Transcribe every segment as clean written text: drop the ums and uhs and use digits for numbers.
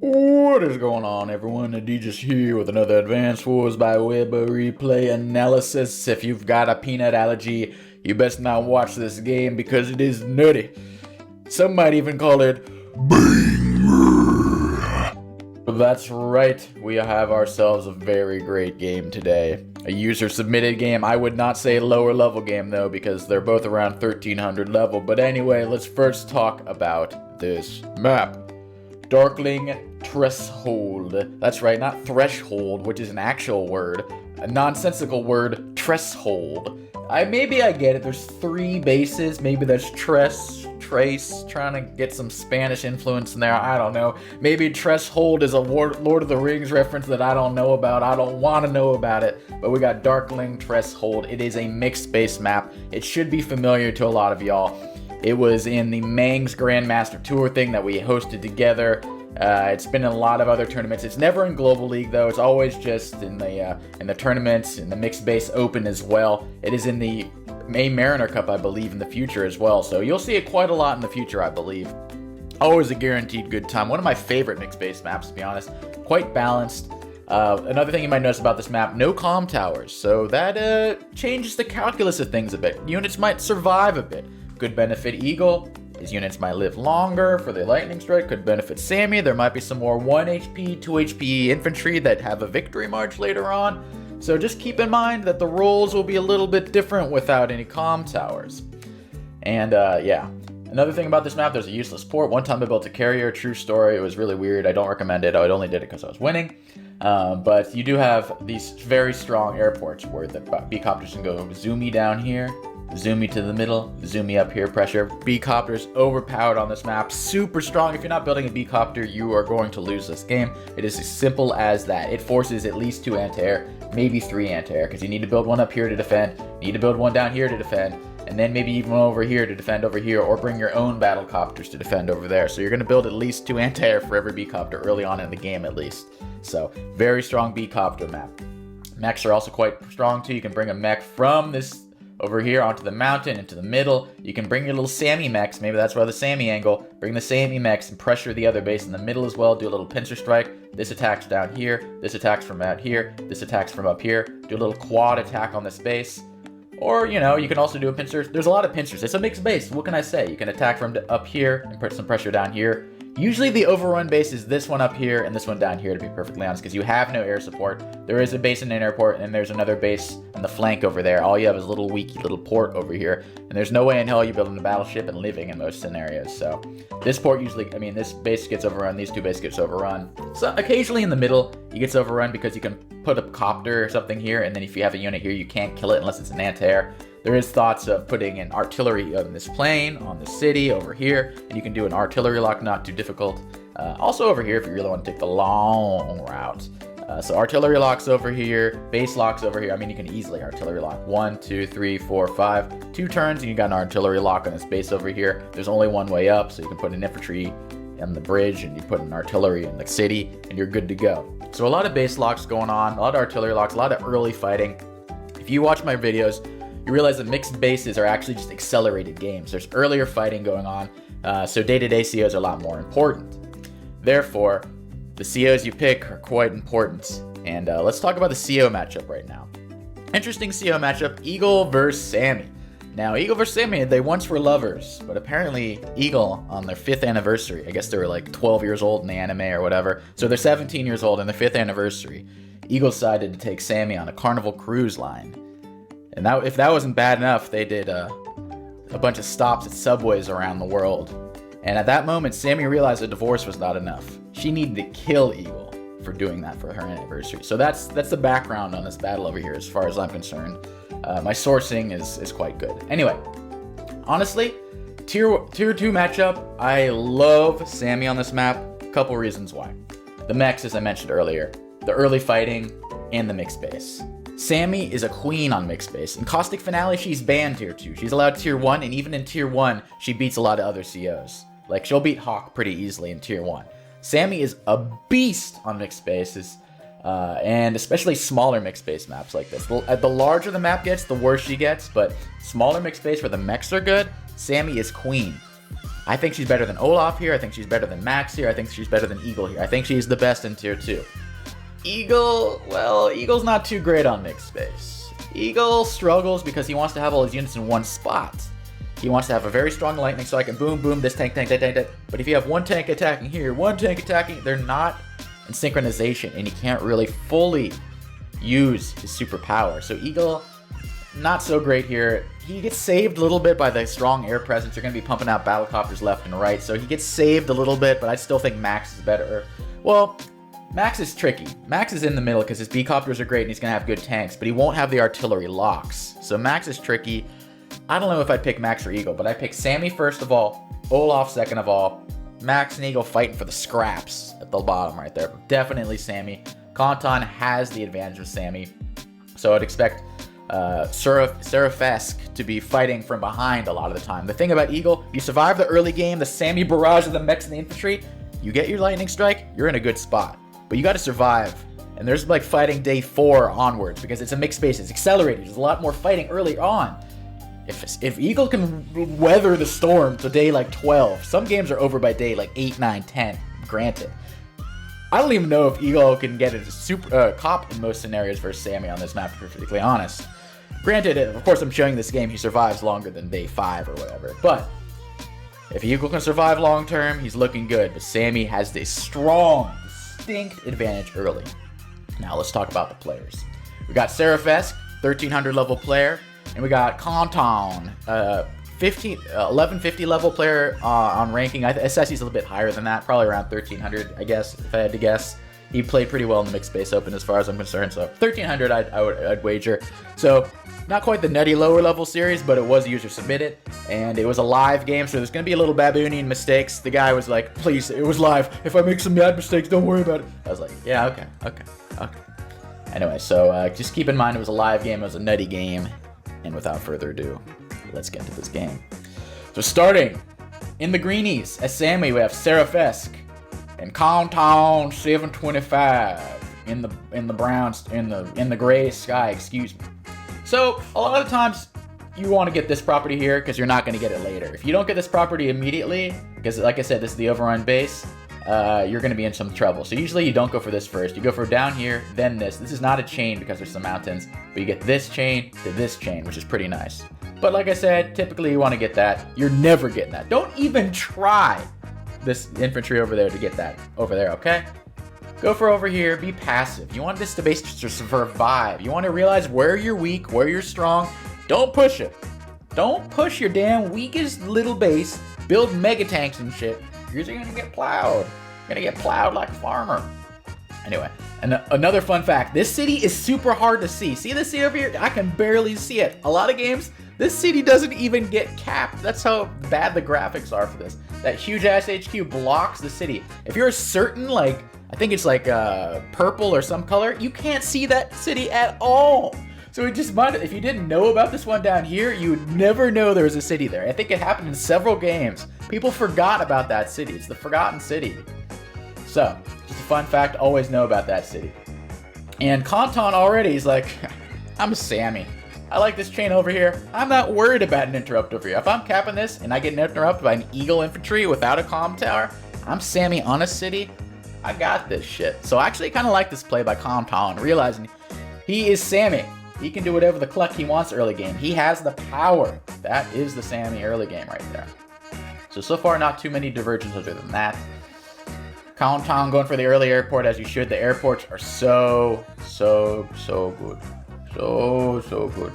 What is going on, everyone? Adijus here with another Advanced Wars by Web replay analysis. If you've got a peanut allergy, you best not watch this game because it is nutty. Some might even call it banger. That's right, we have ourselves a very great game today. A user-submitted game. I would not say lower level game though, because they're both around 1300 level. But anyway, let's first talk about this map. Darkling Treshold. That's right, not threshold, which is an actual word. A nonsensical word, Treshold. Maybe I get it. There's 3 bases. Maybe that's trace, trying to get some Spanish influence in there. I don't know. Maybe Treshold is a Lord of the Rings reference that I don't know about. I don't want to know about it. But we got Darkling Treshold. It is a mixed base map. It should be familiar to a lot of y'all. It was in the Mang's Grandmaster Tour thing that we hosted together. It's been in a lot of other tournaments. It's never in Global League though. It's always just in the tournaments, in the Mixed Base Open as well. It is in the May Mariner Cup, I believe, in the future as well. So you'll see it quite a lot in the future, I believe. Always a guaranteed good time. One of my favorite Mixed Base maps, to be honest. Quite balanced. Another thing you might notice about this map, no comm towers. So that changes the calculus of things a bit. Units might survive a bit. Could benefit Eagle. His units might live longer for the lightning strike. Could benefit Sami. There might be some more 1 HP, 2 HP infantry that have a victory march later on. So just keep in mind that the roles will be a little bit different without any comm towers. And yeah. Another thing about this map, there's a useless port. One time I built a carrier, true story. It was really weird. I don't recommend it. I only did it because I was winning. But you do have these very strong airports where the B-copters can go zoomy down here, zoomy to the middle, zoomy up here, pressure. B-copters overpowered on this map, super strong. If you're not building a B-copter, you are going to lose this game. It is as simple as that. It forces at least 2 anti-air, maybe 3 anti-air, because you need to build one up here to defend, you need to build one down here to defend, and then maybe even one over here to defend over here, or bring your own battle copters to defend over there. So you're going to build at least 2 anti-air for every B-copter early on in the game at least. So, very strong B-copter map. Mechs are also quite strong too. You can bring a mech from this over here onto the mountain, into the middle. You can bring your little Sami mechs, maybe that's why the Sami angle. Bring the Sami mechs and pressure the other base in the middle as well. Do a little pincer strike. This attacks down here. This attacks from out here. This attacks from up here. Do a little quad attack on this base. Or, you know, you can also do a pincer. There's a lot of pincers. It's a mixed base. What can I say? You can attack from up here and put some pressure down here. Usually the overrun base is this one up here and this one down here, to be perfectly honest, because you have no air support. There is a base in an airport, and there's another base on the flank over there. All you have is a little weaky little port over here, and there's no way in hell you're building a battleship and living in most scenarios. So this port usually, this base gets overrun, these 2 bases gets overrun. So occasionally in the middle, it gets overrun because you can put a copter or something here, and then if you have a unit here, you can't kill it unless it's an anti-air. There is thoughts of putting an artillery on this plane, on the city, over here, and you can do an artillery lock, not too difficult. Also over here if you really want to take the long route. So artillery locks over here, base locks over here. You can easily artillery lock. 1, 2, 3, 4, 5. 2 turns and you got an artillery lock on this base over here. There's only one way up, so you can put an infantry on the bridge and you put an artillery in the city and you're good to go. So a lot of base locks going on, a lot of artillery locks, a lot of early fighting. If you watch my videos, you realize that mixed bases are actually just accelerated games. There's earlier fighting going on, so day-to-day COs are a lot more important. Therefore, the COs you pick are quite important. And let's talk about the CO matchup right now. Interesting CO matchup, Eagle versus Sami. Now, Eagle versus Sami, they once were lovers, but apparently Eagle, on their 5th anniversary, I guess they were like 12 years old in the anime or whatever, so they're 17 years old on their 5th anniversary. Eagle decided to take Sami on a Carnival cruise line. And if that wasn't bad enough, they did a bunch of stops at subways around the world. And at that moment, Sami realized a divorce was not enough. She needed to kill Eagle for doing that for her anniversary. So that's the background on this battle over here, as far as I'm concerned. My sourcing is quite good. Anyway, honestly, tier 2 matchup, I love Sami on this map. Couple reasons why. The mechs, as I mentioned earlier, the early fighting, and the mixed base. Sami is a queen on mixed base. In Caustic Finale, she's banned tier 2. She's allowed tier 1, and even in tier 1, she beats a lot of other COs. Like, she'll beat Hawk pretty easily in tier 1. Sami is a beast on mixed bases, and especially smaller mixed base maps like this. The larger the map gets, the worse she gets, but smaller mixed base where the mechs are good, Sami is queen. I think she's better than Olaf here. I think she's better than Max here. I think she's better than Eagle here. I think she's the best in tier 2. Eagle, well, Eagle's not too great on mixed space. Eagle struggles because he wants to have all his units in one spot. He wants to have a very strong lightning so I can boom, boom, this tank. But if you have one tank attacking here, one tank attacking, they're not in synchronization, and he can't really fully use his superpower. So Eagle, not so great here. He gets saved a little bit by the strong air presence. You're going to be pumping out battlecopters left and right, so he gets saved a little bit, but I still think Max is better. Well, Max is tricky. Max is in the middle because his B-copters are great and he's going to have good tanks, but he won't have the artillery locks. So Max is tricky. I don't know if I pick Max or Eagle, but I pick Sami first of all, Olaf second of all, Max and Eagle fighting for the scraps at the bottom right there. Definitely Sami. Konton has the advantage of Sami, so I'd expect Seraphesque to be fighting from behind a lot of the time. The thing about Eagle, you survive the early game, the Sami barrage of the mechs and the infantry, you get your lightning strike, you're in a good spot. But you got to survive. And there's like fighting day 4 onwards because it's a mixed space. It's accelerated. There's a lot more fighting early on. If Eagle can weather the storm to day like 12, some games are over by day like 8, 9, 10, granted. I don't even know if Eagle can get a super cop in most scenarios versus Sami on this map, to be perfectly honest. Granted, of course, I'm showing this game, he survives longer than day 5 or whatever. But if Eagle can survive long term, he's looking good. But Sami has this strong, distinct advantage early. Now let's talk about the players. We got Seraphesque, 1300 level player. And we got Konton, 1150 level player on ranking. It says he's a little bit higher than that, probably around 1300, I guess, if I had to guess. He played pretty well in the Mixed Space Open as far as I'm concerned, so 1300 I'd wager. So not quite the nutty lower level series, but it was user submitted, and it was a live game, so there's going to be a little baboonian mistakes. The guy was like, please, it was live. If I make some bad mistakes, don't worry about it. I was like, yeah, okay. Anyway, so just keep in mind it was a live game, it was a nutty game. And without further ado, let's get to this game. So starting in the greenies, as Sami, we have Seraphesque and Konton725 in the browns in the gray sky. Excuse me. So a lot of times you want to get this property here because you're not going to get it later. If you don't get this property immediately, because like I said, this is the overrun base. You're going to be in some trouble. So usually you don't go for this first. You go for down here, then this. This is not a chain because there's some mountains, but you get this chain to this chain, which is pretty nice. But like I said, typically you want to get that. You're never getting that. Don't even try this infantry over there to get that over there, okay? Go for over here, be passive. You want this to base to survive. You want to realize where you're weak, where you're strong. Don't push it. Don't push your damn weakest little base. Build mega tanks and shit. You're gonna get plowed. You're gonna get plowed like a farmer. Anyway, and another fun fact, this city is super hard to see. See this city over here? I can barely see it. A lot of games, this city doesn't even get capped. That's how bad the graphics are for this. That huge ass HQ blocks the city. If you're certain, like, I think it's like purple or some color, you can't see that city at all. So it just might, if you didn't know about this one down here, you would never know there was a city there. I think it happened in several games. People forgot about that city. It's the forgotten city. So, just a fun fact, always know about that city. And Konton already is like, I'm Sami. I like this chain over here. I'm not worried about an interrupt over here. If I'm capping this and I get interrupted by an Eagle infantry without a comm tower, I'm Sami on a city. I got this shit. So I actually kind of like this play by Konton, realizing he is Sami. He can do whatever the cluck he wants early game. He has the power. That is the Sami early game right there. So far, not too many diversions other than that. Konton going for the early airport as you should. The airports are so good. So good.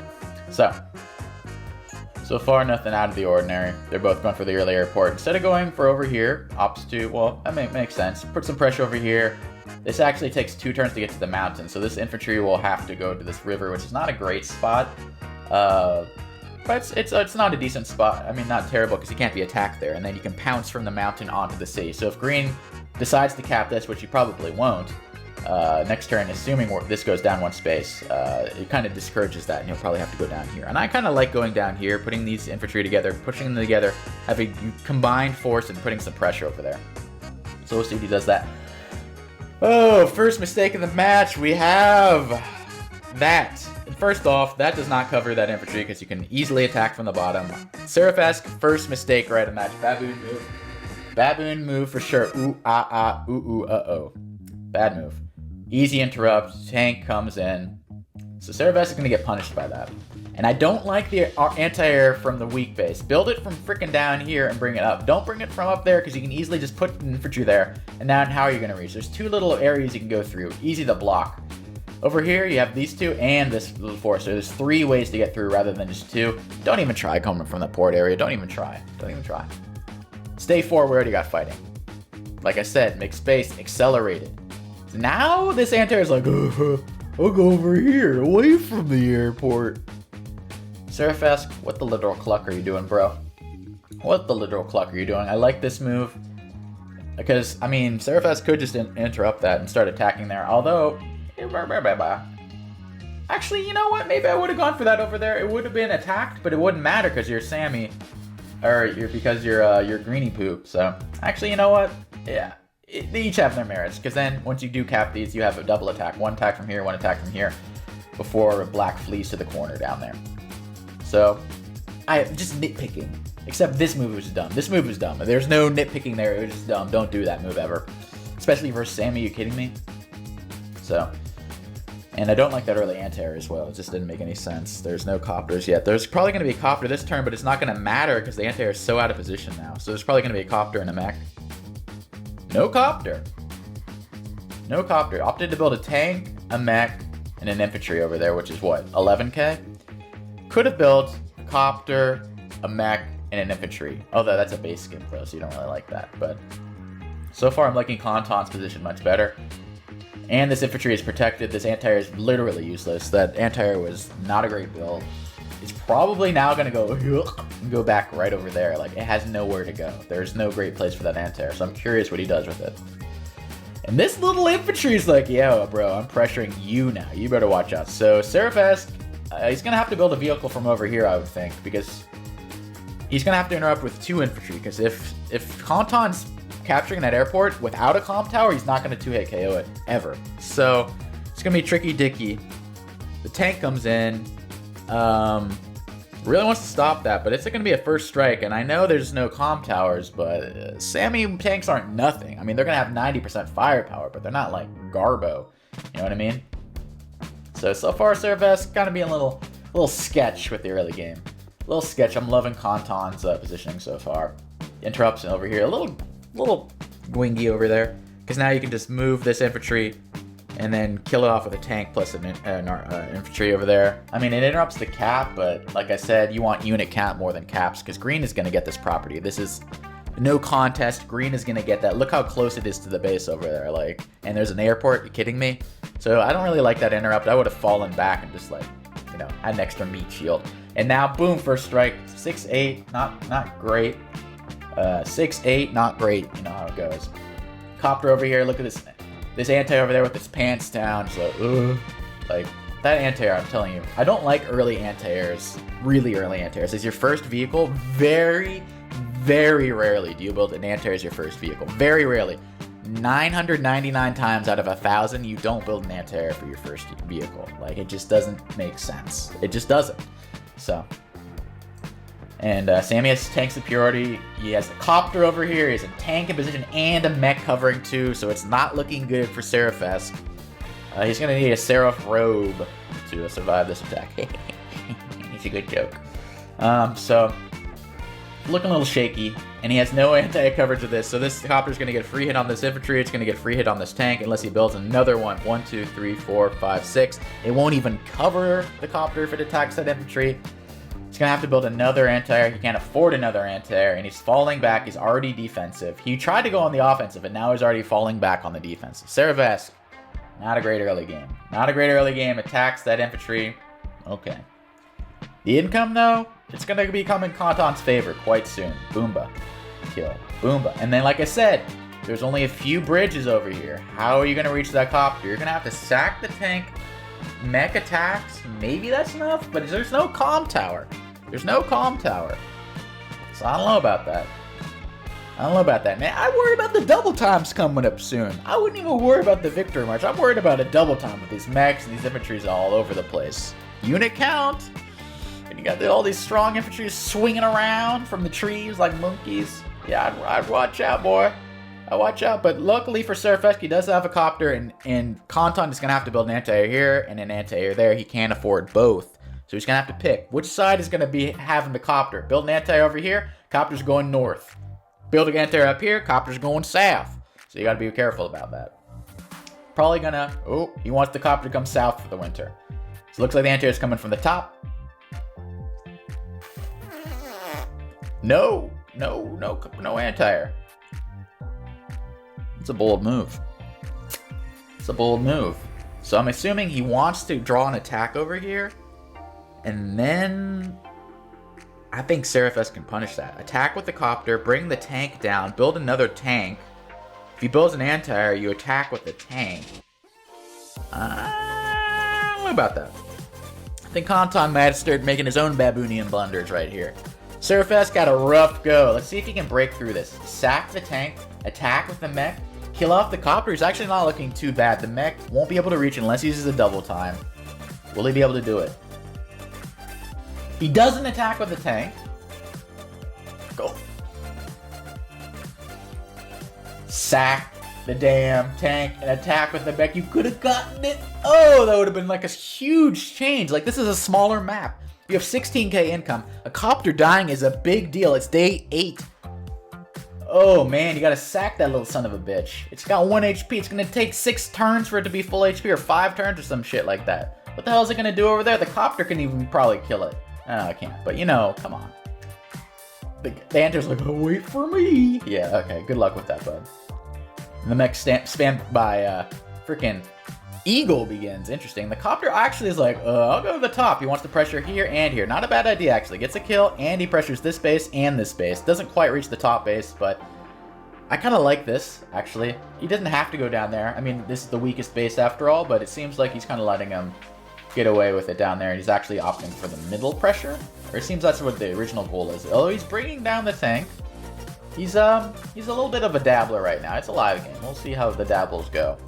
So far, nothing out of the ordinary. They're both going for the early airport. Instead of going for over here, opts to, well, that makes sense. Put some pressure over here. This actually takes 2 turns to get to the mountain, so this infantry will have to go to this river, which is not a great spot. But it's not a decent spot. I mean, not terrible, because you can't be attacked there, and then you can pounce from the mountain onto the city. So if green decides to cap this, which he probably won't, next turn, assuming this goes down 1 space, it kind of discourages that, and you'll probably have to go down here. And I kind of like going down here, putting these infantry together, pushing them together, having combined force and putting some pressure over there. So we'll see if he does that. Oh, first mistake of the match, we have that. first off, that does not cover that infantry because you can easily attack from the bottom. Seraphesque, first mistake right in that baboon move. Baboon move for sure. Ooh, ah, ah, ooh, ooh, uh-oh. Bad move. Easy interrupt, tank comes in. So Seraphesque is going to get punished by that. And I don't like the anti-air from the weak base. Build it from freaking down here and bring it up. Don't bring it from up there because you can easily just put infantry there. And now how are you going to reach? There's two little areas you can go through. Easy to block. Over here, you have these two and this little forest. So there's 3 ways to get through rather than just 2. Don't even try coming from the port area. Don't even try. Don't even try. Stay forward, you got fighting. Like I said, make space, accelerated. So now this anti-air is like, I'll go over here, away from the airport. Seraphesque, what the literal cluck are you doing, bro? What the literal cluck are you doing? I like this move. Because, I mean, Seraphesque could just interrupt that and start attacking there. Although, actually, you know what? Maybe I would have gone for that over there. It would have been attacked, but it wouldn't matter because you're Sami. Or because you're greeny poop. So, actually, you know what? Yeah. They each have their merits, because then once you do cap these, you have a double attack. 1 attack from here, 1 attack from here, before Black flees to the corner down there. So, I just nitpicking. Except this move was dumb. This move was dumb. There's no nitpicking there. It was just dumb. Don't do that move ever. Especially versus Sami. Are you kidding me? So, and I don't like that early anti-air as well. It just didn't make any sense. There's no copters yet. There's probably going to be a copter this turn, but it's not going to matter because the anti-air is so out of position now. So there's probably going to be a copter and a mech. No copter. No copter. Opted to build a tank, a mech, and an infantry over there, which is what, 11k? Could have built a copter, a mech, and an infantry. Although that's a base skin though, so you don't really like that. But so far I'm liking Konton's position much better. And this infantry is protected. This anti-air is literally useless. That anti-air was not a great build. It's probably now going to go back right over there. Like, it has nowhere to go. There's no great place for that anti-air, so I'm curious what he does with it. And this little infantry is like, yo, bro, I'm pressuring you now. You better watch out. So, Seraphesque, he's going to have to build a vehicle from over here, I would think, because he's going to have to interrupt with 2 infantry, because if Konton's capturing that airport without a comm tower, he's not going to 2-hit KO it, ever. So, it's going to be tricky dicky. The tank comes in. Really wants to stop that, but it's going to be a first strike, and I know there's no comm towers, but Sami tanks aren't nothing. I mean, they're going to have 90% firepower, but they're not like Garbo. You know what I mean? So far, Seraphesque kind of being a little sketch with the early game. A little sketch. I'm loving Konton's positioning so far. Interrupts over here. A little gwingy over there, because now you can just move this infantry and then kill it off with a tank plus an infantry over there. I mean, it interrupts the cap, but like I said, you want unit cap more than caps, because green is going to get this property. This is no contest. Green is going to get that. Look how close it is to the base over there. Like, and there's an airport. You kidding me? So I don't really like that interrupt. I would have fallen back and just, like, you know, had an extra meat shield. And now, boom, first strike. 6-8, not great. 6-8, not great. You know how it goes. Copter over here. Look at this. This anti over there with his pants down, just like that anti-air, I'm telling you. I don't like early anti-airs, really early anti-airs. As your first vehicle, very, very rarely do you build an anti-air as your first vehicle. Very rarely. 999 times out of 1,000, you don't build an anti-air for your first vehicle. Like, it just doesn't make sense. It just doesn't. So, and Sami has tank superiority. He has the copter over here. He has a tank in position and a mech covering too, so it's not looking good for Seraphesque. He's going to need a Seraph robe to survive this attack. It's a good joke. So, looking a little shaky, and he has no anti coverage of this, so this copter's going to get a free hit on this infantry. It's going to get a free hit on this tank unless he builds another one. 1, 2, 3, 4, 5, 6. It won't even cover the copter if it attacks that infantry. He's going to have to build another anti-air. He can't afford another anti-air, and he's falling back. He's already defensive. He tried to go on the offensive, and now he's already falling back on the defensive. Seraphesque, not a great early game. Not a great early game. Attacks that infantry. Okay. The income, though, it's going to become in Konton's favor quite soon. Boomba. Kill. Boomba. And then, like I said, there's only a few bridges over here. How are you going to reach that copter? You're going to have to sack the tank. Mech attacks. Maybe that's enough, but there's no comm tower. There's no comm tower. So I don't know about that. I don't know about that, man. I worry about the double times coming up soon. I wouldn't even worry about the victory march. I'm worried about a double time with these mechs and these infantries all over the place. Unit count. And you got all these strong infantry swinging around from the trees like monkeys. Yeah, I'd watch out, boy. I'd watch out. But luckily for Seraphesque, he does have a copter, and Konton is going to have to build an anti-air here and an anti-air there. He can't afford both. So he's going to have to pick. Which side is going to be having the copter? Build an anti-air over here, copter's going north. Build an anti-air up here, copter's going south. So you got to be careful about that. Probably going to... Oh, he wants the copter to come south for the winter. So it looks like the anti-air is coming from the top. No anti-air. It's a bold move. It's a bold move. So I'm assuming he wants to draw an attack over here. And then I think Seraphesque can punish that. Attack with the copter, bring the tank down, build another tank. If he builds an anti-air, you attack with the tank. I don't know about that. I think Konton might have started making his own baboonian blunders right here. Seraphesque got a rough go. Let's see if he can break through this. Sack the tank, attack with the mech, kill off the copter. He's actually not looking too bad. The mech won't be able to reach unless he uses a double time. Will he be able to do it? He doesn't attack with the tank. Go. Sack the damn tank and attack with the mech. You could have gotten it. Oh, that would have been like a huge change. Like, this is a smaller map. You have 16k income. A copter dying is a big deal. It's day 8. Oh man, you gotta sack that little son of a bitch. It's got 1 HP. It's gonna take 6 turns for it to be full HP, or 5 turns or some shit like that. What the hell is it gonna do over there? The copter can even probably kill it. No, I can't. But you know, come on. The antiair's like, oh, wait for me. Yeah, okay. Good luck with that, bud. And the mech spammed by freaking Eagle begins. Interesting. The copter actually is like, I'll go to the top. He wants to pressure here and here. Not a bad idea, actually. Gets a kill, and he pressures this base and this base. Doesn't quite reach the top base, but I kind of like this, actually. He doesn't have to go down there. I mean, this is the weakest base after all, but it seems like he's kind of letting him get away with it down there, and he's actually opting for the middle pressure. Or it seems that's what the original goal is. Although he's bringing down the tank. He's a little bit of a dabbler right now. It's a live game. We'll see how the dabbles go.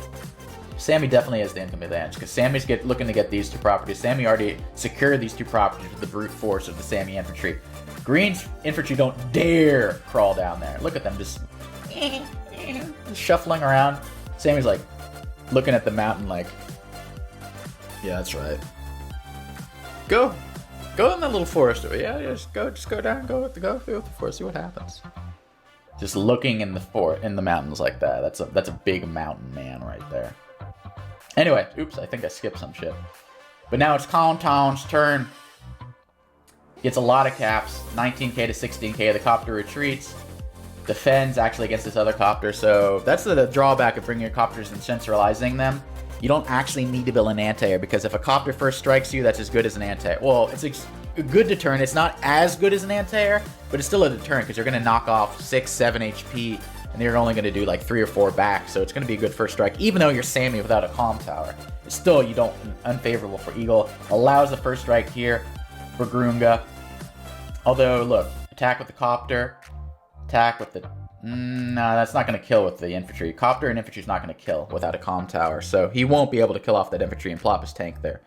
Sami definitely has the income advantage, because Sami's looking to get these 2 properties. Sami already secured these 2 properties with the brute force of the Sami infantry. Green's infantry don't dare crawl down there. Look at them just shuffling around. Sami's like looking at the mountain like, yeah, that's right. Go in that little forest. Yeah, just go down, go through the forest, see what happens. Just looking in the mountains like that. That's a big mountain man right there. Anyway, oops, I think I skipped some shit. But now it's Konton's turn. Gets a lot of caps, 19k to 16k. The copter retreats. Defends actually against this other copter, so that's the drawback of bringing your copters and centralizing them. You don't actually need to build an anti-air, because if a copter first strikes you, that's as good as an anti-air. Well, it's a good deterrent. It's not as good as an anti-air, but it's still a deterrent, because you're going to knock off 6, 7 HP, and you're only going to do like 3 or 4 back, so it's going to be a good first strike, even though you're Sami without a comm tower. It's still, you don't, unfavorable for Eagle. Allows the first strike here for Grunga. Although, look, attack with the copter, attack with the... No, that's not going to kill with the infantry. Copter and infantry is not going to kill without a comm tower, so he won't be able to kill off that infantry and plop his tank there.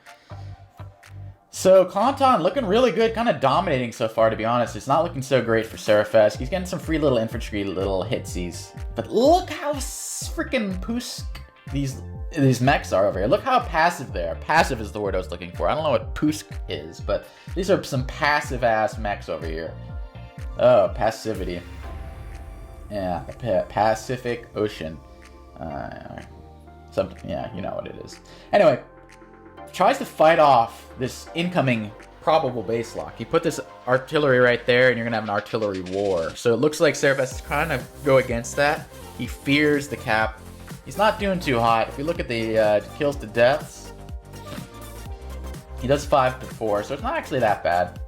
So Konton looking really good, kind of dominating so far, to be honest. It's not looking so great for Seraphesque. He's getting some free little infantry, little hitsies. But look how freaking pusk these mechs are over here. Look how passive they are. Passive is the word I was looking for. I don't know what pusk is, but these are some passive-ass mechs over here. Oh, passivity. Yeah, Pacific Ocean. Yeah, you know what it is. Anyway, tries to fight off this incoming probable base lock. He put this artillery right there, and you're going to have an artillery war. So it looks like Seraphesque is trying to go against that. He fears the cap. He's not doing too hot. If you look at the kills to deaths, he does 5 to 4, so it's not actually that bad.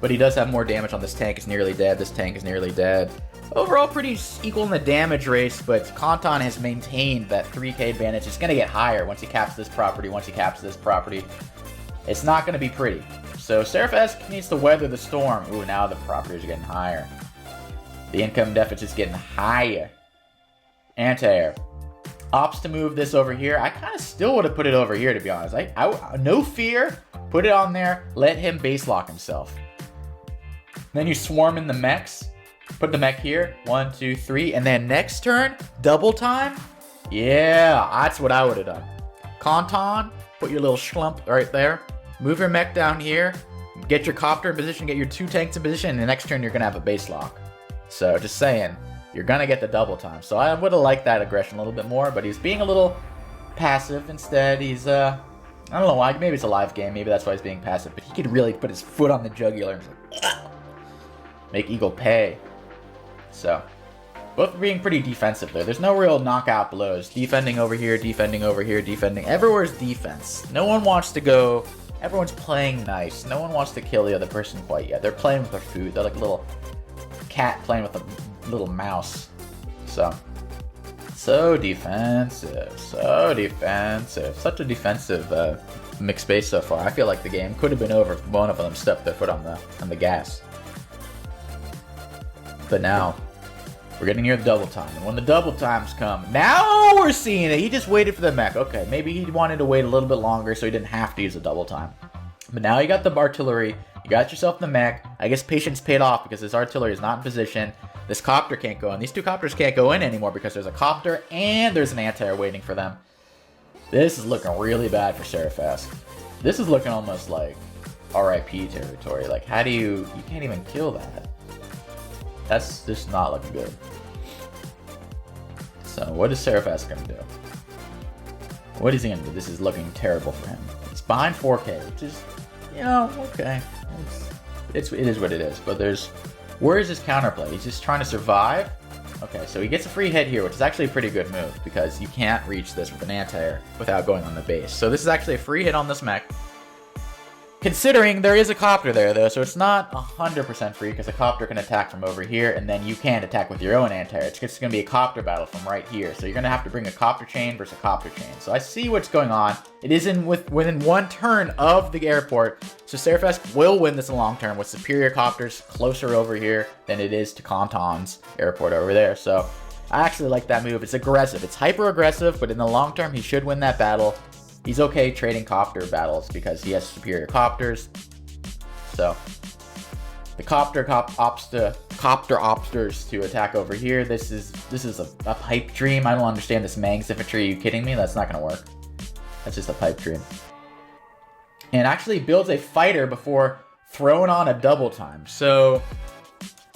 But he does have more damage on this tank. It's nearly dead. This tank is nearly dead. Overall, pretty equal in the damage race, but Konton has maintained that 3k advantage. It's going to get higher once he caps this property, once he caps this property. It's not going to be pretty. So Seraphesque needs to weather the storm. Ooh, now the properties are getting higher. The income deficit's getting higher. Anti-air. Opts to move this over here. I kind of still would have put it over here, to be honest. No fear. Put it on there, let him base lock himself. Then you swarm in the mechs. Put the mech here, 1, 2, 3, and then next turn, double time? Yeah, that's what I would have done. Konton, put your little schlump right there. Move your mech down here, get your copter in position, get your 2 tanks in position, and the next turn you're gonna have a base lock. So just saying, you're gonna get the double time. So I would have liked that aggression a little bit more, but he's being a little passive instead. He's, I don't know why, maybe it's a live game, maybe that's why he's being passive, but he could really put his foot on the jugular and just like, make Eagle pay. So, both being pretty defensive there. There's no real knockout blows. Defending over here, defending over here, defending. Everywhere's defense. No one wants to go... Everyone's playing nice. No one wants to kill the other person quite yet. They're playing with their food. They're like a little cat playing with a little mouse. So defensive. So defensive. Such a defensive mixed base so far. I feel like the game could have been over if one of them stepped their foot on the gas. But now... We're getting near the double time, and when the double times come, now we're seeing it. He just waited for the mech. Okay, maybe he wanted to wait a little bit longer so he didn't have to use a double time. But now you got the artillery, you got yourself the mech. I guess patience paid off because this artillery is not in position. This copter can't go in. These 2 copters can't go in anymore because there's a copter and there's an anti-air waiting for them. This is looking really bad for Seraphesque. This is looking almost like RIP territory. Like, how do you can't even kill that. That's just not looking good. So, what is Seraphesque going to do? What is he going to do? This is looking terrible for him. It's behind 4K, which is, you know, okay. It is what it is. But where is his counterplay? He's just trying to survive. Okay, so he gets a free hit here, which is actually a pretty good move because you can't reach this with an anti-air without going on the base. So this is actually a free hit on this mech. Considering there is a copter there, though, so it's not 100% free, because a copter can attack from over here, and then you can't attack with your own anti-air. It's just going to be a copter battle from right here, so you're going to have to bring a copter chain versus a copter chain. So I see what's going on. It is within 1 turn of the airport, so Seraphesque will win this in the long term with superior copters closer over here than it is to Konton's airport over there. So I actually like that move. It's aggressive. It's hyper-aggressive, but in the long term, he should win that battle. He's okay trading copter battles because he has superior copters. So the copter opters to attack over here. This is a pipe dream. I don't understand this Mangs infantry. Are you kidding me? That's not gonna work. That's just a pipe dream. And actually builds a fighter before throwing on a double time. So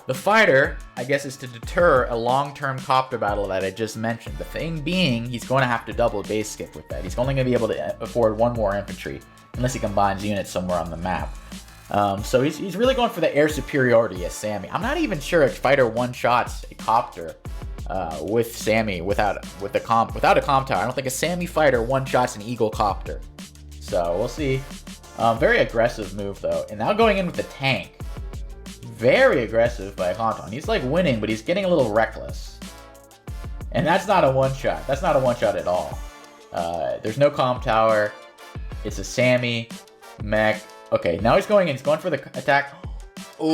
the fighter, I guess, is to deter a long-term copter battle that I just mentioned. The thing being, he's going to have to double base skip with that. He's only going to be able to afford 1 more infantry, unless he combines units somewhere on the map. So he's really going for the air superiority as Sami. I'm not even sure if fighter one-shots a copter with Sami without a comp tower. I don't think a Sami fighter one-shots an Eagle copter. So we'll see. Very aggressive move, though. And now going in with the tank. Very aggressive by Konton. He's like winning, but he's getting a little reckless. And that's not a one-shot. That's not a one-shot at all. There's no comm tower. It's a Sami mech. Okay, now he's going in. He's going for the attack. Ooh.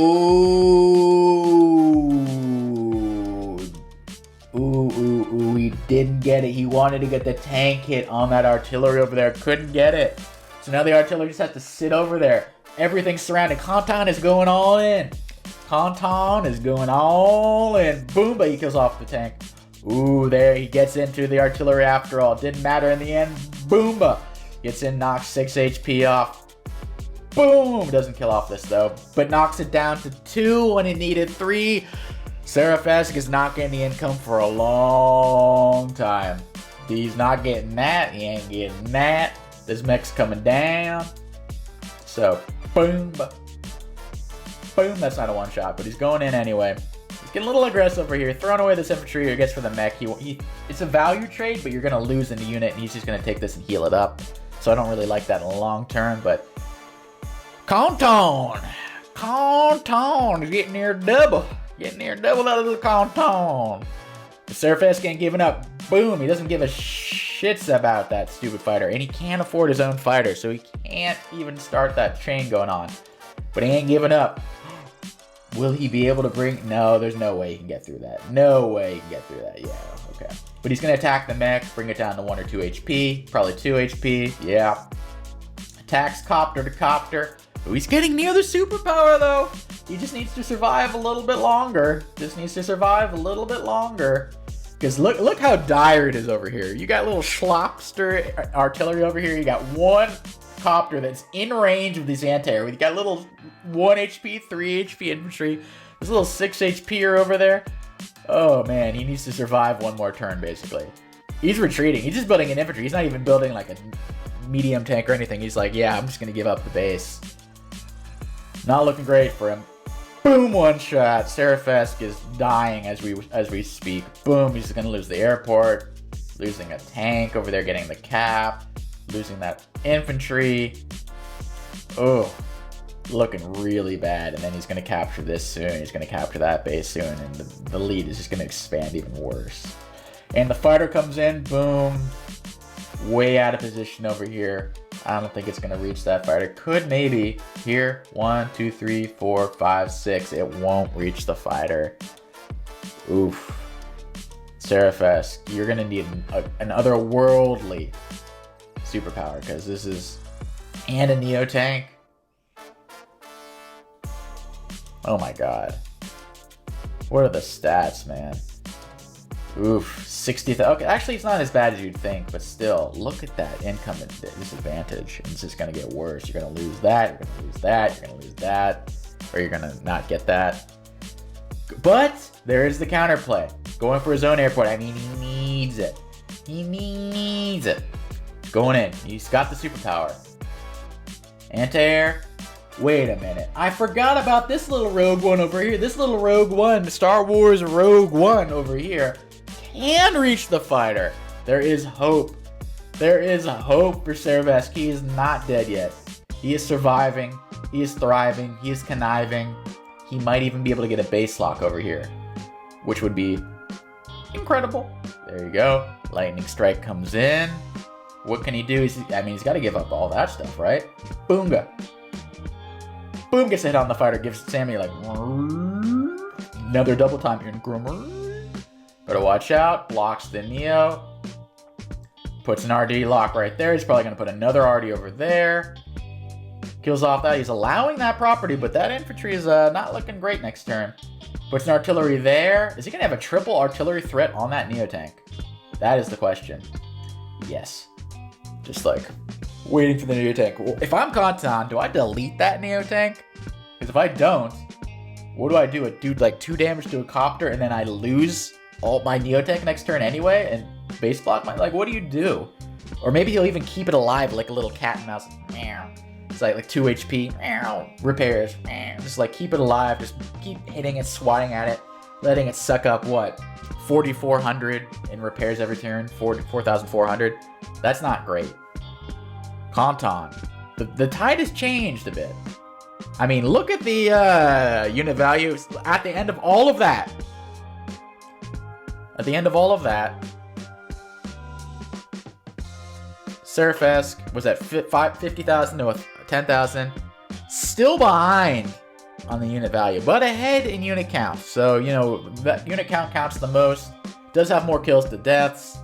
Ooh. He didn't get it. He wanted to get the tank hit on that artillery over there. Couldn't get it. So now the artillery just has to sit over there. Everything's surrounded. Konton is going all in. Konton is going all in. Boom, but he kills off the tank. Ooh, there he gets into the artillery after all. Didn't matter in the end. Boomba. Gets in, knocks 6 HP off. Boom. Doesn't kill off this, though. But knocks it down to 2 when it needed 3. Seraphesque is not getting the income for a long time. He's not getting that. He ain't getting that. This mech's coming down. So, boom. Boom, that's not a one-shot, but he's going in anyway. He's getting a little aggressive over here, throwing away this infantry, or gets for the mech. It's a value trade, but you're going to lose in the unit, and he's just going to take this and heal it up. So I don't really like that in the long term, but... Konton is getting near double. Getting near double out of the Konton. The Seraphesque ain't giving up. Boom, he doesn't give a shits about that stupid fighter, and he can't afford his own fighter, so he can't even start that chain going on. But he ain't giving up. Will he be able to bring... No, there's no way he can get through that. No way he can get through that. Yeah, okay. But he's going to attack the mech, bring it down to 1 or 2 HP. Probably 2 HP. Yeah. Attacks copter to copter. Ooh, he's getting near the superpower, though. He just needs to survive a little bit longer. Just needs to survive a little bit longer. Because look how dire it is over here. You got little schlopster artillery over here. You got one copter that's in range of this anti-air. You got little 1 HP, 3 HP infantry. This little 6 HP over there. Oh man, he needs to survive one more turn basically. He's retreating. He's just building an infantry. He's not even building like a medium tank or anything. He's like, yeah, I'm just gonna give up the base. Not looking great for him. Boom, one shot. Seraphesque is dying as we speak. Boom, he's gonna lose the airport. Losing a tank over there, getting the cap. Losing that infantry. Oh, looking really bad. And then he's gonna capture this soon. He's gonna capture that base soon, and the lead is just gonna expand even worse. And the fighter comes in. Boom. Way out of position over here. I don't think it's gonna reach that fighter. Could maybe here. 1, 2, 3, 4, 5, 6. It won't reach the fighter. Oof. Seraphesque, you're gonna need an otherworldly superpower because this is and a Neo tank. Oh my god. What are the stats, man? Oof, 60. Okay, actually, it's not as bad as you'd think, but still, look at that income disadvantage. It's just gonna get worse. You're gonna lose that. You're gonna lose that. You're gonna lose that, or you're gonna not get that. But there is the counterplay. Going for his own airport. I mean, he needs it. He needs it. Going in. He's got the superpower. Anti-air. Wait a minute. I forgot about this little Rogue One over here. This little Rogue One, Star Wars Rogue One over here, can reach the fighter. There is hope. There is hope for Seraphesque. He is not dead yet. He is surviving. He is thriving. He is conniving. He might even be able to get a base lock over here, which would be incredible. There you go. Lightning strike comes in. What can he do? He's got to give up all that stuff, right? Boonga. Boom, gets a hit on the fighter. Gives Sami like another double time here. Better watch out. Blocks the Neo. Puts an RD lock right there. He's probably going to put another RD over there. Kills off that. He's allowing that property, but that infantry is not looking great next turn. Puts an artillery there. Is he going to have a triple artillery threat on that Neo tank? That is the question. Yes. Just like waiting for the Neo tank. Well, if I'm Konton, do I delete that Neo tank? Because if I don't, what do? I do like 2 damage to a copter and then I lose all my Neo tank next turn anyway and base block my, like, what do you do? Or maybe he'll even keep it alive like a little cat and mouse. It's like 2 HP. Repairs. Just like keep it alive. Just keep hitting it, swatting at it, letting it suck up what? 4,400 in repairs every turn. 4,400. That's not great. Konton. The tide has changed a bit. I mean, look at the unit values at the end of all of that. At the end of all of that, Seraphesque was at 50,000 to 10,000. Still behind on the unit value, but ahead in unit count. So, you know, that unit count counts the most. Does have more kills to deaths.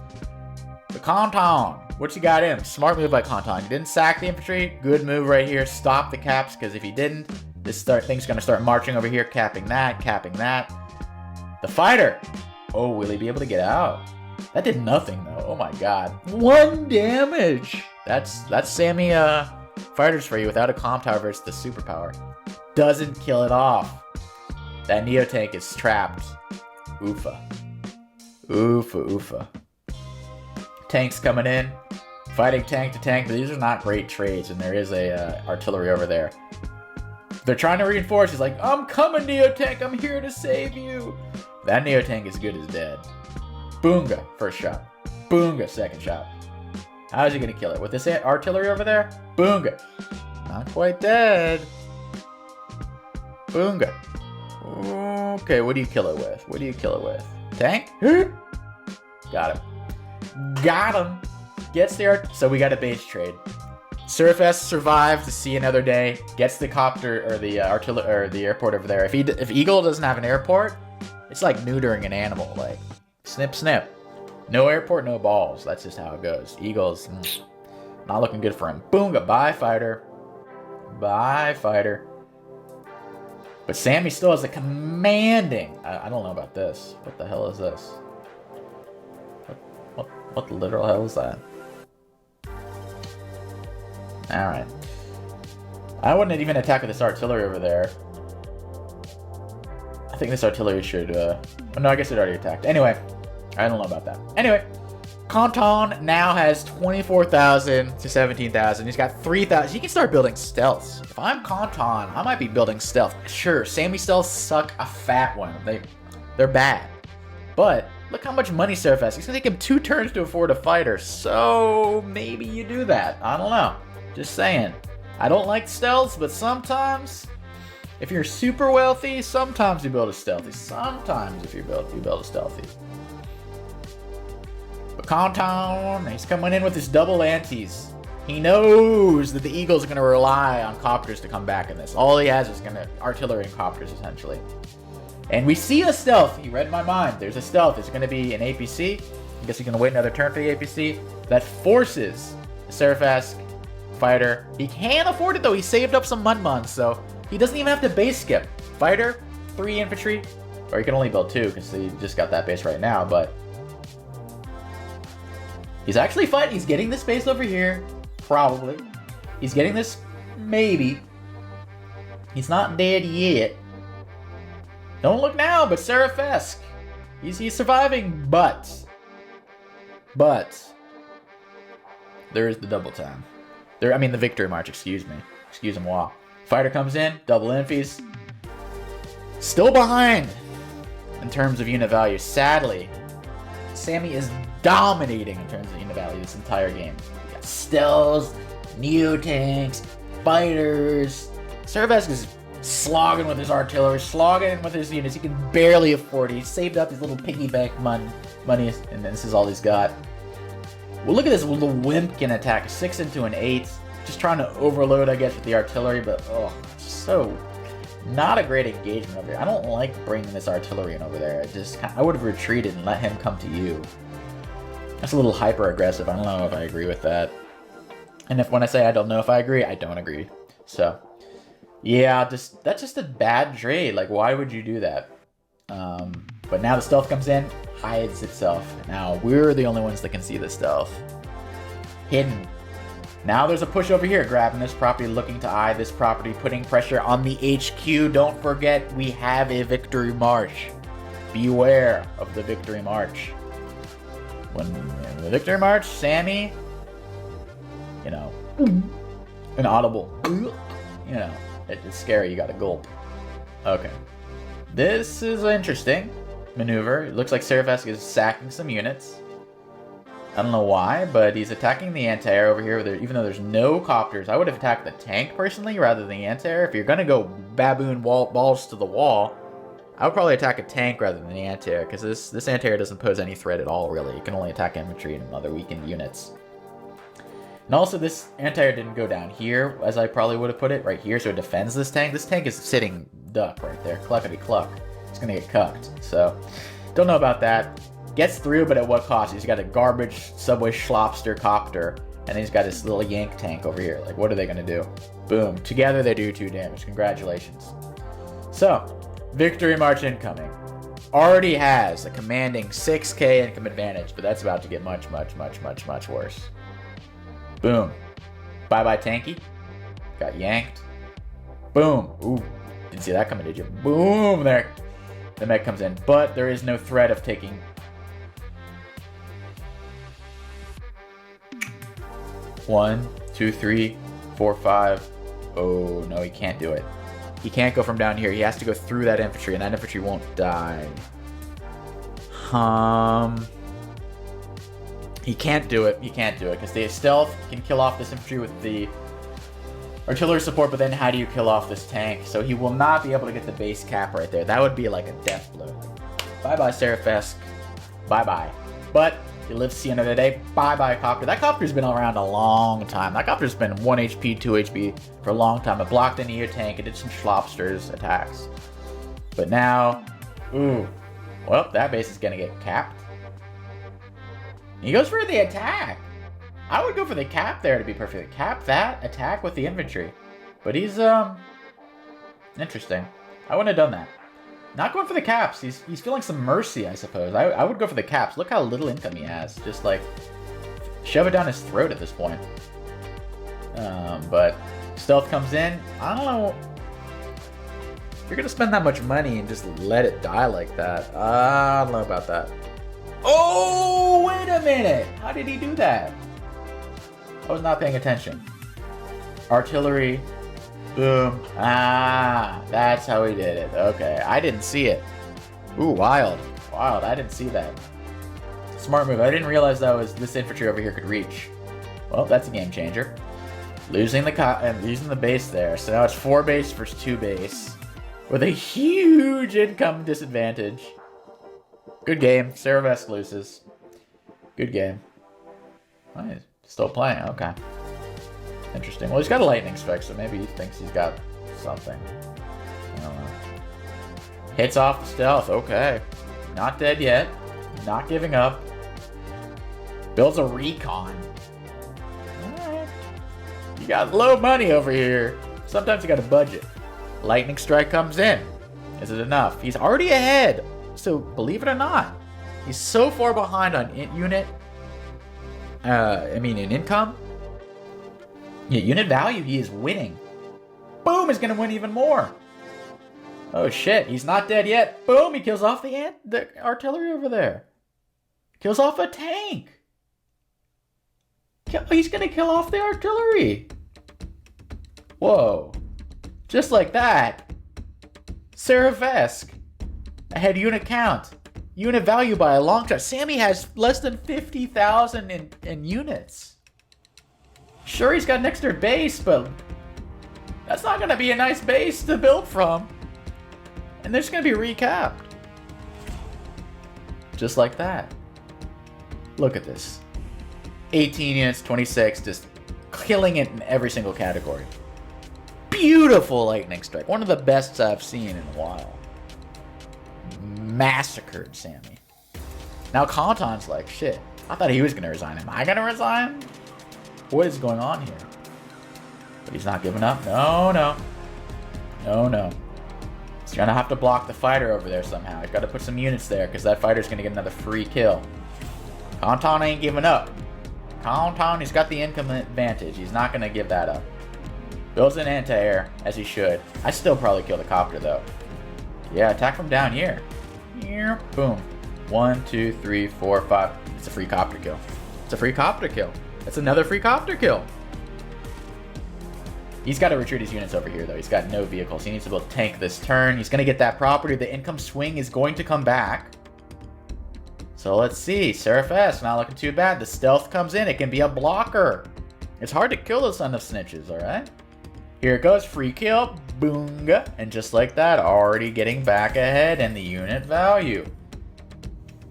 The Konton. What you got in? Smart move by Konton. He didn't sack the infantry. Good move right here. Stop the caps, because if he didn't, thing's going to start marching over here, capping that, capping that. The fighter. Oh, will he be able to get out? That did nothing, though. Oh, my God. 1 damage. That's Sami fighters for you without a comm tower versus the superpower. Doesn't kill it off. That Neo tank is trapped. Oofa. Oofa, oofa. Tanks coming in. Fighting tank to tank. These are not great trades, and there is a artillery over there. They're trying to reinforce. He's like, I'm coming, Neo tank. I'm here to save you. That Neo tank is good as dead. Boonga, first shot. Boonga, second shot. How is he going to kill it? With this artillery over there? Boonga. Not quite dead. Boonga. Okay, what do you kill it with? What do you kill it with? Tank? Got him. Got him. Gets there. So we got a base trade. Seraphesque survives to see another day. Gets the copter or the artillery or the airport over there. If Eagle doesn't have an airport, it's like neutering an animal. Like snip, snip. No airport, no balls. That's just how it goes. Eagles. Not looking good for him. Boom, goodbye, fighter. Bye, fighter. But Sami still has a commanding... I don't know about this. What the hell is this? What the literal hell is that? Alright. I wouldn't even attack with this artillery over there. I think this artillery should... no, I guess it already attacked. Anyway, I don't know about that. Anyway, Konton now has 24,000 to 17,000. He's got 3,000. He can start building stealths. If I'm Konton, I might be building stealth. Sure, Sami stealths suck a fat one. They're bad. But look how much money Seraphesque. It's going to take him 2 turns to afford a fighter. So maybe you do that. I don't know. Just saying. I don't like stealths, but sometimes, if you're super wealthy, sometimes you build a stealthy. Sometimes if you build a stealthy. But Konton, he's coming in with his double antes. He knows that the Eagles are going to rely on copters to come back in this. All he has is artillery and copters, essentially. And we see a stealth. He read my mind. There's a stealth. It's going to be an APC. I guess he's going to wait another turn for the APC. That forces the Seraphesque fighter. He can afford it, though. He saved up some Munmuns, so he doesn't even have to base skip. Fighter, 3 infantry. Or he can only build 2, because he just got that base right now, but... He's actually fighting. He's getting this base over here. Probably. He's getting this, maybe. He's not dead yet. Don't look now, but Seraphesque. He's surviving, but there is the double time. I mean the victory march, excuse me. Excuse me, wow. Fighter comes in, double infies. Still behind in terms of unit value. Sadly, Sami is dominating in terms of unit value this entire game. You got stealths, neo tanks, fighters. Seraphesque is slogging with his artillery, slogging with his units. He can barely afford it. He saved up his little piggy bank money, and this is all he's got. Well, look at this little wimp can attack 6 into an 8. Just trying to overload, I guess, with the artillery, but oh, so not a great engagement over here. I don't like bringing this artillery in over there. I would have retreated and let him come to you. That's a little hyper aggressive. I don't know if I agree with that. And when I say I don't know if I agree, I don't agree. So yeah, that's just a bad trade. Like, why would you do that? But now the stealth comes in, hides itself. Now we're the only ones that can see the stealth. Hidden. Now there's a push over here, grabbing this property, looking to eye this property, putting pressure on the HQ. Don't forget, we have a victory march. Beware of the victory march. When the victory march, Sami, you know, an audible, you know, it's scary. You got to gulp. Okay, this is an interesting maneuver. It looks like Seraphesque is sacking some units. I don't know why, but he's attacking the anti-air over here. Even though there's no copters, I would have attacked the tank personally rather than the anti-air. If you're gonna go baboon balls to the wall, I would probably attack a tank rather than the anti-air, because this anti-air doesn't pose any threat at all, really. You can only attack infantry and other weakened units. And also, this anti-air didn't go down here, as I probably would have put it, right here, so it defends this tank. This tank is sitting duck right there, cluckety-cluck. It's gonna get cucked, so don't know about that. Gets through, but at what cost? He's got a garbage subway schlopster copter, and then he's got his little yank tank over here. Like, what are they gonna do? Boom. Together they do 2 damage. Congratulations. So, victory march incoming. Already has a commanding 6k income advantage, but that's about to get much, much, much, much, much worse. Boom. Bye-bye tanky. Got yanked. Boom. Ooh. Didn't see that coming, did you? Boom there. The mech comes in, but there is no threat of taking... 1, 2, 3, 4, 5. Oh, no, he can't do it. He can't go from down here. He has to go through that infantry, and that infantry won't die. He can't do it. He can't do it, because the stealth can kill off this infantry with the artillery support, but then how do you kill off this tank? So he will not be able to get the base cap right there. That would be like a death blow. Bye-bye, Seraphesque. Bye-bye. But he lives to see another day. Bye-bye, copter. That copter's been around a long time. That copter's been 1 HP, 2 HP for a long time. It blocked an EO tank. It did some Schlopsters attacks. But now, ooh. Well, that base is going to get capped. He goes for the attack. I would go for the cap there to be perfect. Cap that, attack with the infantry. But he's, interesting. I wouldn't have done that. Not going for the caps. He's feeling some mercy, I suppose. I would go for the caps. Look how little income he has. Just, like, shove it down his throat at this point. But stealth comes in. I don't know. If you're going to spend that much money and just let it die like that, I don't know about that. Oh, wait a minute. How did he do that? I was not paying attention. Artillery. Boom. Ah, that's how he did it. Okay, I didn't see it. Ooh, wild. Wild, I didn't see that. Smart move. I didn't realize that was this infantry over here could reach. Well, that's a game changer. Losing the base there. So now it's 4 base versus 2 base. With a huge income disadvantage. Good game. Seraphesque loses. Good game. Oh, he's still playing. Okay. Interesting. Well, he's got a lightning strike, so maybe he thinks he's got something. I don't know. Hits off the stealth. Okay. Not dead yet. Not giving up. Builds a recon. Alright. You got low money over here. Sometimes you got a budget. Lightning strike comes in. Is it enough? He's already ahead. So, believe it or not, he's so far behind on unit. In income. Yeah, unit value, he is winning. Boom, he's gonna win even more. Oh shit, he's not dead yet. Boom, he kills off the artillery over there. Kills off a tank. He's gonna kill off the artillery. Whoa. Just like that. Seraphesque. I had unit count. Unit value by a long shot. Sami has less than 50,000 in units. Sure, he's got an extra base, but that's not going to be a nice base to build from. And they're just going to be recapped. Just like that. Look at this. 18 units, 26, just killing it in every single category. Beautiful lightning strike. One of the best I've seen in a while. Massacred Sami. Now Konton's like, shit, I thought he was going to resign. Am I going to resign? What is going on here? But he's not giving up. No. He's going to have to block the fighter over there somehow. He's got to put some units there because that fighter's going to get another free kill. Konton ain't giving up. Konton, he's got the income advantage. He's not going to give that up. Builds an anti-air, as he should. I still probably kill the copter, though. Yeah, attack from down here. Here, boom. 1, 2, 3, 4, 5. It's a free copter kill. It's a free copter kill. That's another free copter kill. He's got to retreat his units over here, though. He's got no vehicles. He needs to build a tank this turn. He's going to get that property. The income swing is going to come back. So let's see. Seraphesque, not looking too bad. The stealth comes in. It can be a blocker. It's hard to kill the son of snitches, all right? Here it goes. Free kill. Boonga. And just like that, already getting back ahead in the unit value.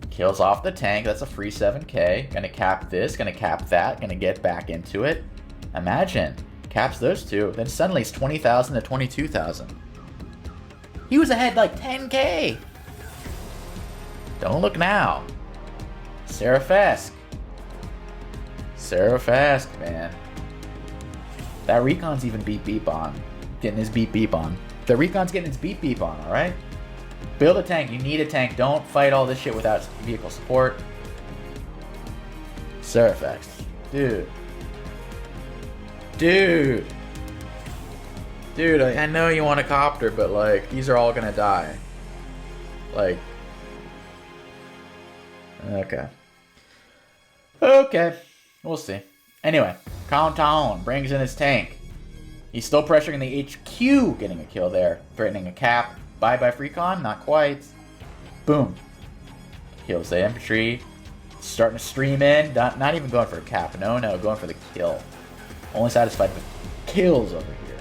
Kills off the tank. That's a free 7k. Gonna cap this. Gonna cap that. Gonna get back into it. Imagine. Caps those two. Then suddenly it's 20,000 to 22,000. He was ahead like 10k. Don't look now. Seraphesque. Seraphesque, man. That recon's even beep on. Getting his beep on. The recon's getting its beep on, alright? Build a tank. You need a tank. Don't fight all this shit without vehicle support. Seraphesque. Dude, I know you want a copter, but like, these are all gonna die. Like, okay, we'll see. Anyway, Konton brings in his tank. He's still pressuring the HQ, getting a kill there, threatening a cap. Bye free con, not quite. Boom, kills the infantry. Starting to stream in, not even going for a cap. No, going for the kill. Only satisfied with kills over here.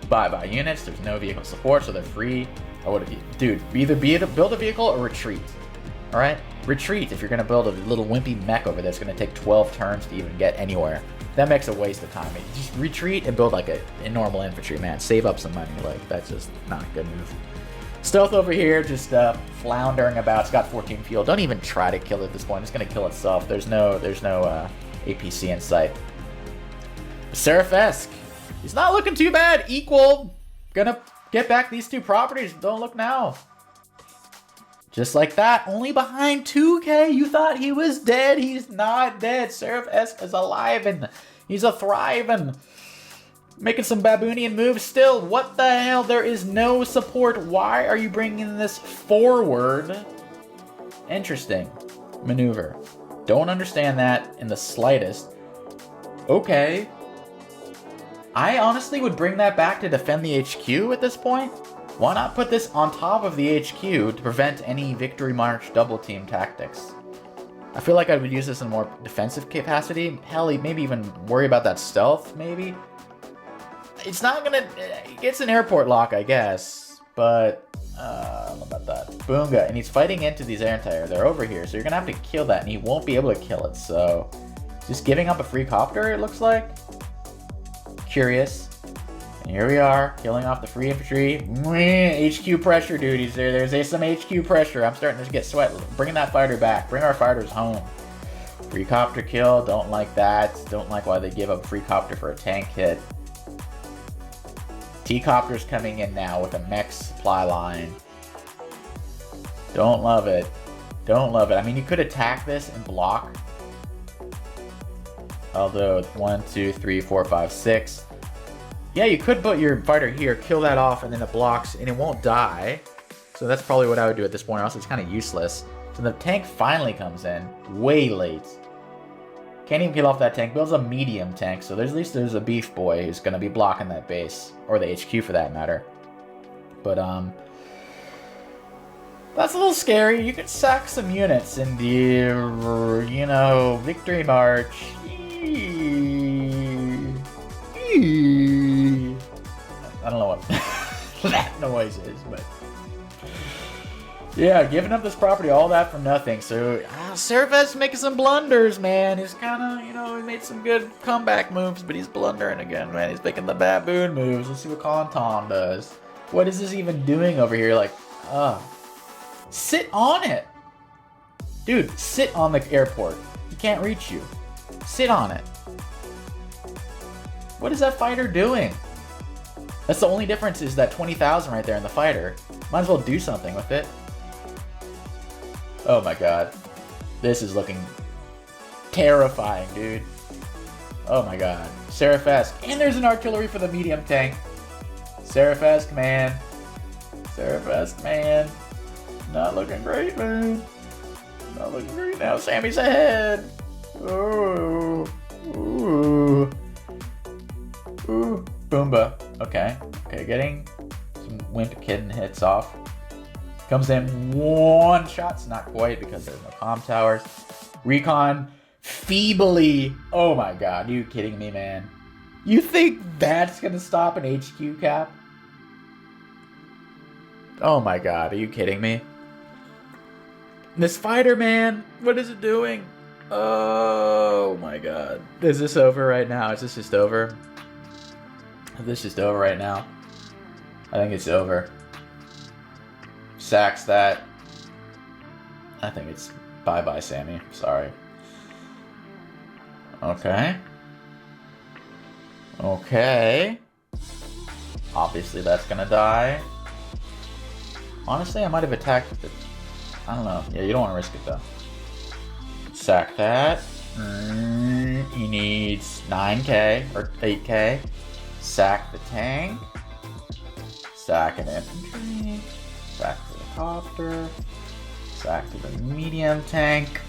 Bye units. There's no vehicle support, so they're free. I would have, dude, either build a vehicle or retreat. All right, retreat if you're gonna build a little wimpy mech over there. It's gonna take 12 turns to even get anywhere. That makes a waste of time. Just retreat and build like a normal infantry, man. Save up some money. Like, that's just not a good move. Stealth over here, just floundering about. It's got 14 fuel. Don't even try to kill it at this point. It's gonna kill itself. There's no APC in sight. Seraphesque. He's not looking too bad. Equal. Gonna get back these two properties. Don't look now. Just like that. Only behind 2K. You thought he was dead. He's not dead. Seraphesque is alive and he's a thriving. Making some baboonian moves still. What the hell? There is no support. Why are you bringing this forward? Interesting maneuver. Don't understand that in the slightest. Okay. I honestly would bring that back to defend the HQ at this point. Why not put this on top of the HQ to prevent any Victory March double team tactics? I feel like I would use this in more defensive capacity. Hell, maybe even worry about that stealth, maybe. It's not gonna... It gets an airport lock, I guess. But, I don't know about that. Boonga. And he's fighting into these anti-air. They're over here, so you're gonna have to kill that, and he won't be able to kill it, so... Just giving up a free copter, it looks like. Curious. And here we are, killing off the free infantry. HQ pressure, dude. There's some HQ pressure. I'm starting to get sweat. Bringing that fighter back. Bring our fighters home. Free copter kill. Don't like that. Don't like why they give up free copter for a tank hit. T-copter's coming in now with a mech supply line. Don't love it. Don't love it. I mean, you could attack this and block. Although, 1, 2, 3, 4, 5, 6. Yeah, you could put your fighter here, kill that off, and then it blocks, and it won't die. So that's probably what I would do at this point, or else it's kind of useless. So the tank finally comes in, way late. Can't even kill off that tank. Builds a medium tank, so at least there's a beef boy who's going to be blocking that base. Or the HQ for that matter. But, that's a little scary. You could sack some units in the, you know, Victory March. I don't know what that noise is, but... Yeah, giving up this property, all that for nothing. So, Seraphesque making some blunders, man. He's kind of, you know, he made some good comeback moves, but he's blundering again, man. He's making the baboon moves. Let's see what Konton does. What is this even doing over here? Like, sit on it. Dude, sit on the airport. He can't reach you. Sit on it. What is that fighter doing? That's the only difference is that 20,000 right there in the fighter. Might as well do something with it. Oh my god. This is looking terrifying, dude. Oh my god. Seraphesque. And there's an artillery for the medium tank. Seraphesque, man. Seraphesque, man. Not looking great, man. Not looking great now. Sammy's ahead. Ooh. Ooh. Ooh. Boomba. Okay. Okay, getting some wimp kitten hits off. Comes in one shots, not quite because there's no comm towers. Recon feebly. Oh my god, are you kidding me, man? You think that's gonna stop an HQ cap? Oh my god, are you kidding me? This fighter, man, what is it doing? Oh my god. Is this over right now? Is this just over? Is this just over right now? I think it's over. Sacks that. I think it's bye-bye, Sammy. Sorry. Okay. Okay. Obviously that's gonna die. Honestly, I might have attacked it. I don't know. Yeah, you don't want to risk it though. Sack that. He needs 9k or 8k. Sack the tank. Sack an infantry. Sack the copter. Sack to the medium tank.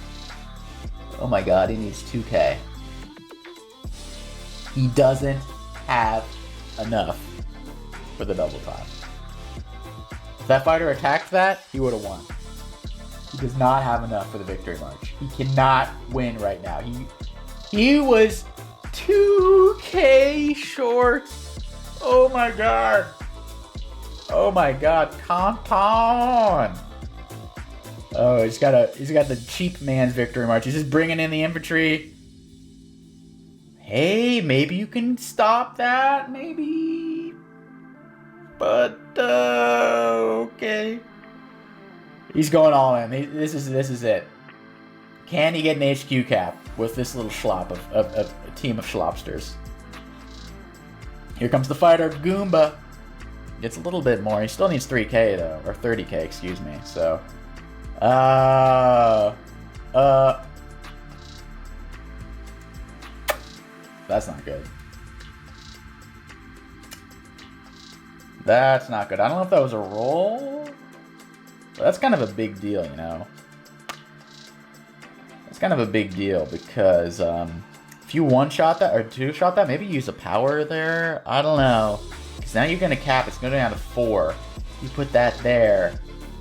Oh my god, he needs 2k. He doesn't have enough for the double time. If that fighter attacked that, he would have won. He does not have enough for the victory march. He cannot win right now. He was 2k short. Oh my god. Oh my god, Konton. Oh, he's got the cheap man's victory march. He's just bringing in the infantry. Hey, maybe you can stop that. Maybe. But, okay. He's going all in. This is it. Can he get an HQ cap with this little schlop of a team of schlopsters? Here comes the fighter, Goomba. Gets a little bit more. He still needs 3k though, or 30k, excuse me. So, that's not good. That's not good. I don't know if that was a roll. But that's kind of a big deal, you know. It's kind of a big deal because if you one-shot that or two-shot that, maybe use a power there. I don't know. Because now you're going to cap. It's going down to 4. You put that there,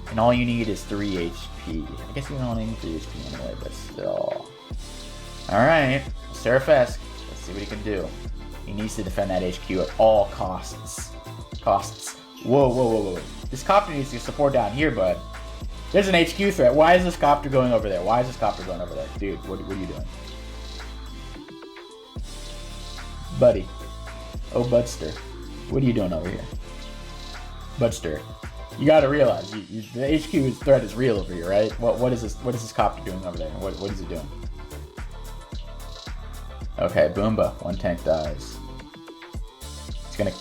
and all you need is 3 HP. I guess you don't need 3 HP anyway, but still. Alright. Seraphesque. Let's see what he can do. He needs to defend that HQ at all costs. Whoa. This copter needs to support down here, bud. There's an HQ threat. Why is this copter going over there? Dude, what are you doing? Buddy. Oh, Budster. What are you doing over here? Budster. You gotta realize, the HQ threat is real over here, right? What is this copter doing over there? What is he doing? Okay, Boomba. 1 tank dies.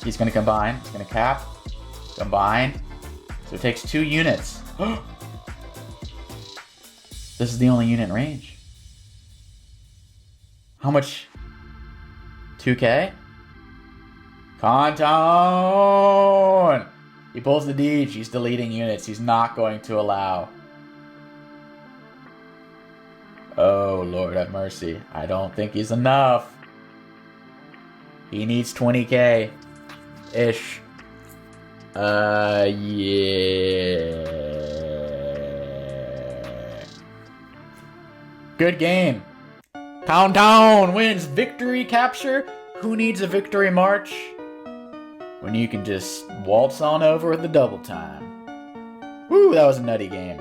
He's gonna combine. He's gonna cap. Combine. So it takes 2 units. This is the only unit in range. How much? 2k? Konton! He pulls the Deej. He's deleting units. He's not going to allow. Oh, Lord have mercy. I don't think he's enough. He needs 20k. Ish. Yeah. Good game. Konton wins. Victory capture. Who needs a victory march when you can just waltz on over with the double time? Woo, that was a nutty game.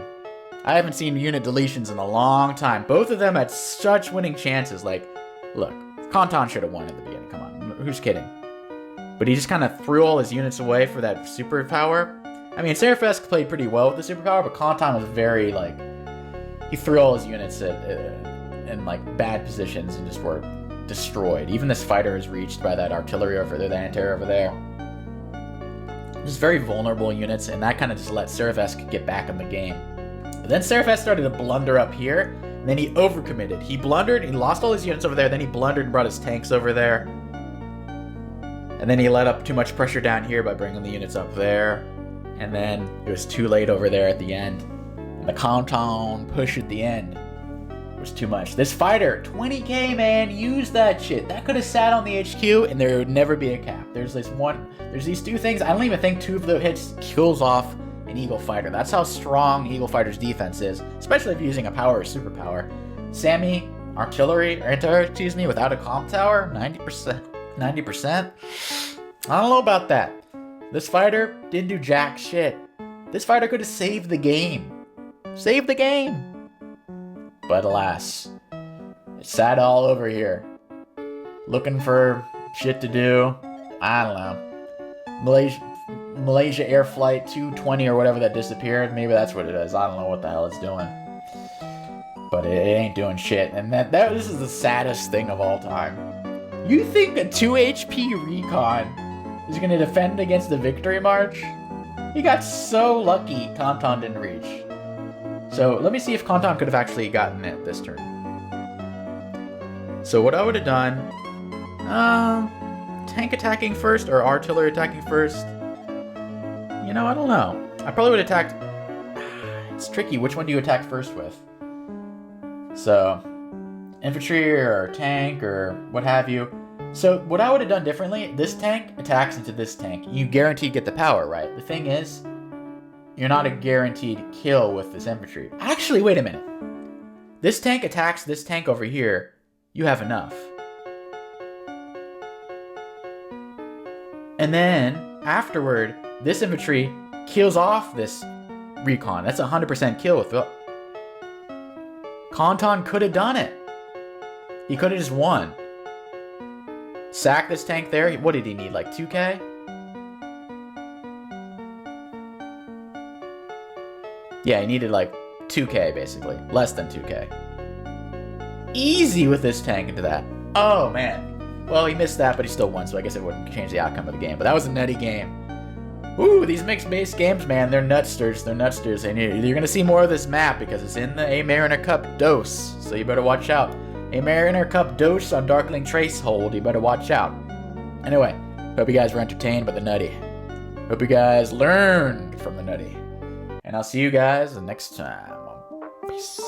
I haven't seen unit deletions in a long time. Both of them had such winning chances. Like, look, Konton should have won at the beginning. Come on, who's kidding? But he just kind of threw all his units away for that superpower. I mean, Seraphesque played pretty well with the superpower, but Konton was very, like, he threw all his units in like, bad positions and just were destroyed. Even this fighter is reached by that artillery over there, the anti-air over there. Just very vulnerable units, and that kind of just let Seraphesque get back in the game. But then Seraphesque started to blunder up here, and then he overcommitted. He blundered, he lost all his units over there, then he blundered and brought his tanks over there. And then he let up too much pressure down here by bringing the units up there. And then it was too late over there at the end. And the Konton push at the end was too much. This fighter, 20k, man, use that shit. That could have sat on the HQ and there would never be a cap. There's these 2 things. I don't even think 2 of the hits kills off an Eagle fighter. That's how strong Eagle fighter's defense is, especially if you're using a power or superpower. Sami, artillery, or anti-air, excuse me, without a comp tower, 90%. 90%? I don't know about that. This fighter didn't do jack shit. This fighter could have saved the game. Saved the game. But alas, it sat all over here. Looking for shit to do. I don't know. Malaysia Air Flight 220 or whatever that disappeared. Maybe that's what it is. I don't know what the hell it's doing. But it ain't doing shit. And this is the saddest thing of all time. You think a 2 HP recon is going to defend against the victory march? He got so lucky Konton didn't reach. So let me see if Konton could have actually gotten it this turn. So what I would have done, tank attacking first or artillery attacking first? You know, I don't know. I probably would have attacked... It's tricky. Which one do you attack first with? So, infantry or tank or what have you. So what I would have done differently, this tank attacks into this tank. You guaranteed get the power, right? The thing is, you're not a guaranteed kill with this infantry. Actually, wait a minute. This tank attacks this tank over here. You have enough. And then, afterward, this infantry kills off this recon. That's a 100% kill with the... Konton could have done it. He could have just won. Sack this tank there. What did he need? Like 2k? Yeah, he needed like 2k basically. Less than 2k. Easy with this tank into that. Oh, man. Well, he missed that, but he still won, so I guess it wouldn't change the outcome of the game. But that was a nutty game. Ooh, these mixed-based games, man, they're nutsters. They're nutsters. And you're going to see more of this map because it's in the A Mariner Cup dose. So you better watch out. A Mariner Cup dose on Darkling Treshold. You better watch out. Anyway, hope you guys were entertained by the nutty. Hope you guys learned from the nutty. And I'll see you guys the next time. Peace.